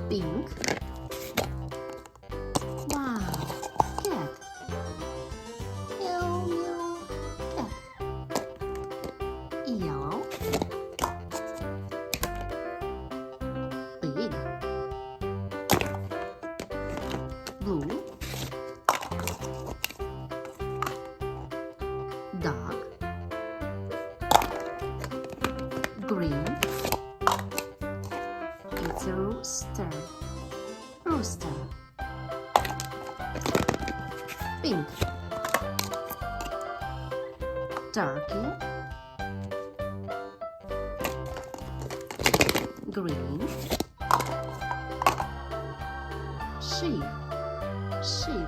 Pink. Wow, cat. Meow, meow, cat. Yellow. Pig. Blue. Dog. Green. It's a rooster. Rooster. Pink. Turkey. Green. Sheep. Sheep.